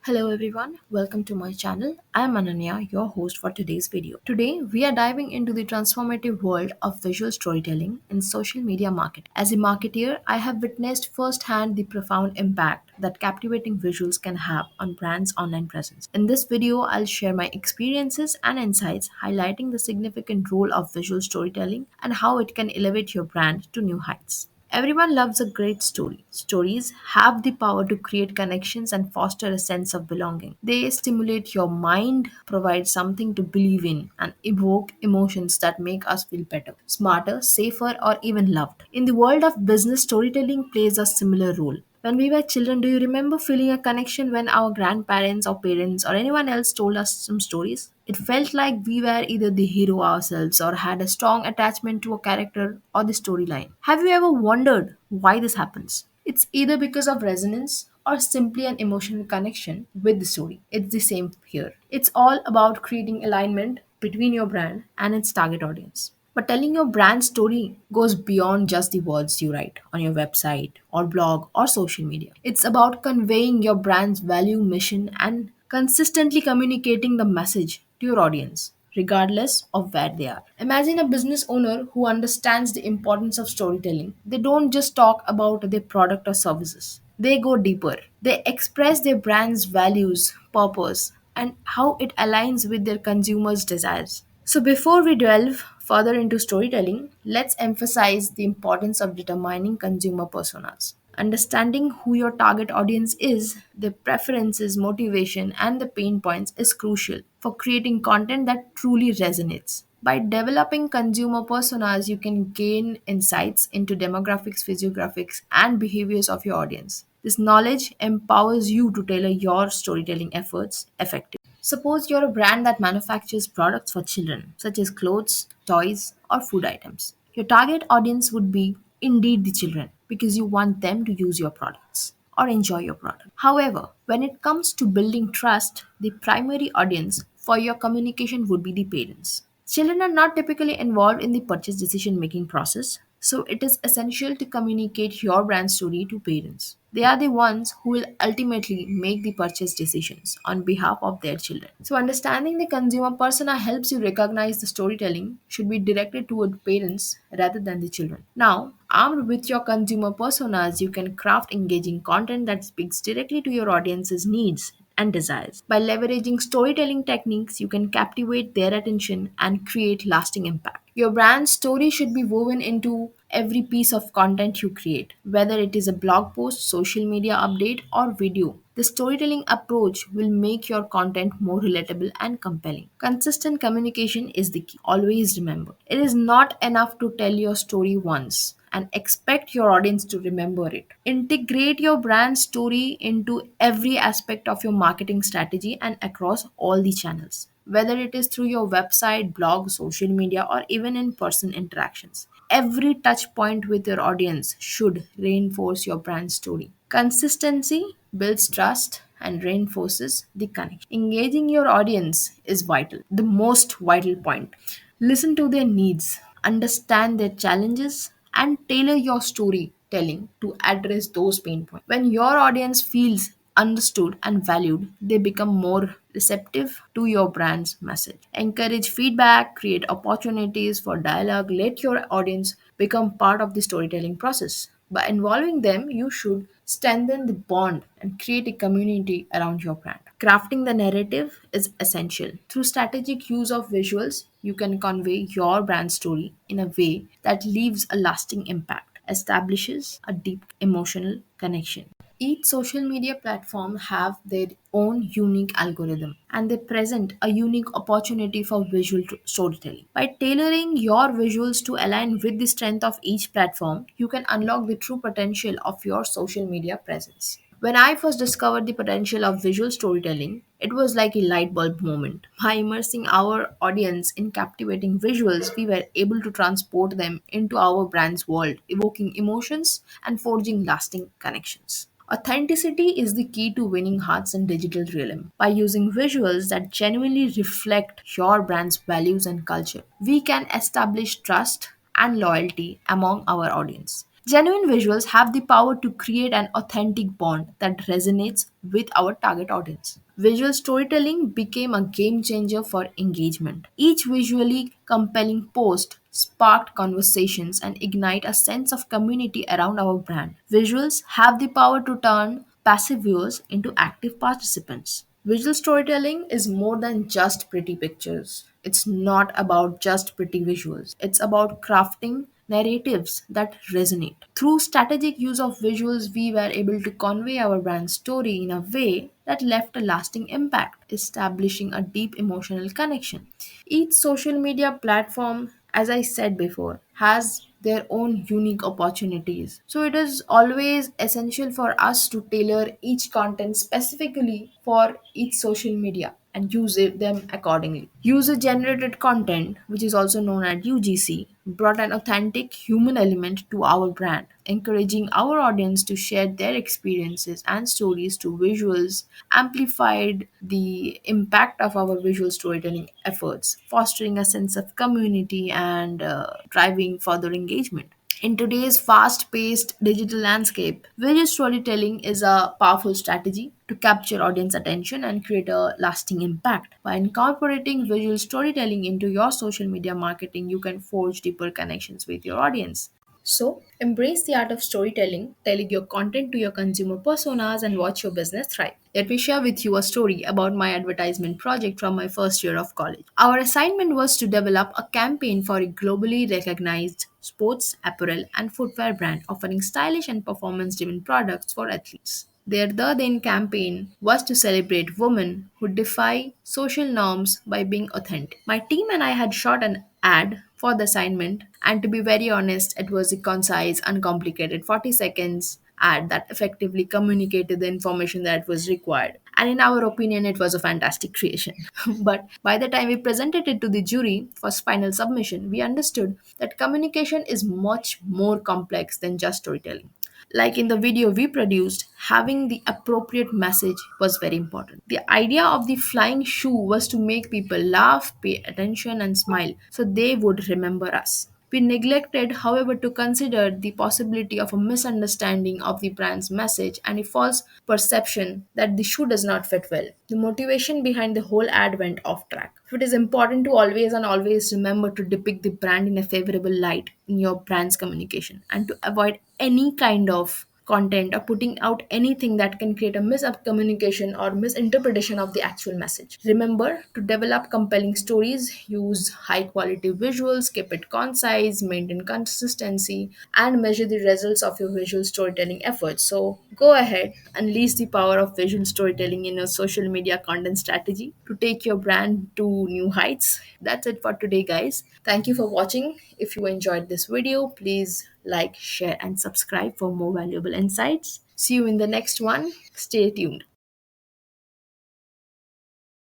Hello everyone, welcome to my channel. I am Ananya, your host for today's video. Today, we are diving into the transformative world of visual storytelling in social media marketing. As a marketeer, I have witnessed firsthand the profound impact that captivating visuals can have on brands' online presence. In this video, I'll share my experiences and insights highlighting the significant role of visual storytelling and how it can elevate your brand to new heights. Everyone loves a great story. Stories have the power to create connections and foster a sense of belonging. They stimulate your mind, provide something to believe in, and evoke emotions that make us feel better, smarter, safer, or even loved. In the world of business, storytelling plays a similar role. When we were children, do you remember feeling a connection when our grandparents or parents or anyone else told us some stories? It felt like we were either the hero ourselves or had a strong attachment to a character or the storyline. Have you ever wondered why this happens? It's either because of resonance or simply an emotional connection with the story. It's the same here. It's all about creating alignment between your brand and its target audience. But telling your brand story goes beyond just the words you write on your website or blog or social media. It's about conveying your brand's value, mission, and consistently communicating the message to your audience, regardless of where they are. Imagine a business owner who understands the importance of storytelling. They don't just talk about their product or services, they go deeper. They express their brand's values, purpose, and how it aligns with their consumers' desires. So, before we delve further into storytelling, let's emphasize the importance of determining consumer personas. Understanding who your target audience is, their preferences, motivation, and the pain points is crucial for creating content that truly resonates. By developing consumer personas, you can gain insights into demographics, physiographics, and behaviors of your audience. This knowledge empowers you to tailor your storytelling efforts effectively. Suppose you're a brand that manufactures products for children, such as clothes, toys, or food items. Your target audience would be indeed the children because you want them to use your products or enjoy your product. However, when it comes to building trust, the primary audience for your communication would be the parents. Children are not typically involved in the purchase decision making process, so it is essential to communicate your brand story to parents. They are the ones who will ultimately make the purchase decisions on behalf of their children. So, understanding the consumer persona helps you recognize the storytelling should be directed toward parents rather than the children. Now, armed with your consumer personas, you can craft engaging content that speaks directly to your audience's needs and desires. By leveraging storytelling techniques, you can captivate their attention and create lasting impact. Your brand story should be woven into every piece of content you create, whether it is a blog post, social media update, or video. The storytelling approach will make your content more relatable and compelling. Consistent communication is the key. Always remember, it is not enough to tell your story once and expect your audience to remember it. Integrate your brand story into every aspect of your marketing strategy and across all the channels, whether it is through your website, blog, social media, or even in person interactions. Every touch point with your audience should reinforce your brand story. Consistency builds trust and reinforces the connection. Engaging your audience is vital, the most vital point. Listen to their needs, understand their challenges, and tailor your storytelling to address those pain points. When your audience feels understood and valued, they become more receptive to your brand's message. Encourage feedback, create opportunities for dialogue, let your audience become part of the storytelling process. By involving them, you should strengthen the bond and create a community around your brand. Crafting the narrative is essential. Through strategic use of visuals, you can convey your brand story in a way that leaves a lasting impact, establishes a deep emotional connection. Each social media platform have their own unique algorithm and they present a unique opportunity for visual storytelling. By tailoring your visuals to align with the strength of each platform, you can unlock the true potential of your social media presence. When I first discovered the potential of visual storytelling, it was like a light bulb moment. By immersing our audience in captivating visuals, we were able to transport them into our brand's world, evoking emotions and forging lasting connections. Authenticity is the key to winning hearts in digital realm. By using visuals that genuinely reflect your brand's values and culture, we can establish trust and loyalty among our audience. Genuine visuals have the power to create an authentic bond that resonates with our target audience. Visual storytelling became a game changer for engagement. Each visually compelling post sparked conversations and ignite a sense of community around our brand. Visuals have the power to turn passive viewers into active participants. Visual storytelling is more than just pretty pictures. It's not about just pretty visuals. It's about crafting narratives that resonate. Through strategic use of visuals, we were able to convey our brand story in a way that left a lasting impact, establishing a deep emotional connection. Each social media platform, as I said before, has their own unique opportunities. So it is always essential for us to tailor each content specifically for each social media and use them accordingly. User generated content, which is also known as UGC, brought an authentic human element to our brand, encouraging our audience to share their experiences and stories to visuals, amplified the impact of our visual storytelling efforts, fostering a sense of community and driving further engagement. In today's fast paced digital landscape, visual storytelling is a powerful strategy to capture audience attention and create a lasting impact. By incorporating visual storytelling into your social media marketing, you can forge deeper connections with your audience. So, embrace the art of storytelling, telling your content to your consumer personas, and watch your business thrive. Let me share with you a story about my advertisement project from my first year of college. Our assignment was to develop a campaign for a globally recognized sports, apparel, and footwear brand offering stylish and performance driven products for athletes. Their The Then campaign was to celebrate women who defy social norms by being authentic. My team and I had shot an ad for the assignment, and to be very honest, it was a concise, uncomplicated 40 seconds ad that effectively communicated the information that was required. And in our opinion, it was a fantastic creation. But by the time we presented it to the jury for final submission, we understood that communication is much more complex than just storytelling. Like in the video we produced, having the appropriate message was very important. The idea of the flying shoe was to make people laugh, pay attention, and smile so they would remember us. We neglected, however, to consider the possibility of a misunderstanding of the brand's message and a false perception that the shoe does not fit well. The motivation behind the whole ad went off track. So it is important to always and always remember to depict the brand in a favorable light in your brand's communication and to avoid any kind of content or putting out anything that can create a miscommunication or misinterpretation of the actual message. Remember to develop compelling stories, use high quality visuals, keep it concise, maintain consistency, and measure the results of your visual storytelling efforts. So go ahead, unleash the power of visual storytelling in your social media content strategy to take your brand to new heights. That's it for today, guys. Thank you for watching. If you enjoyed this video, please like, share, and subscribe for more valuable insights. See you in the next one. Stay tuned.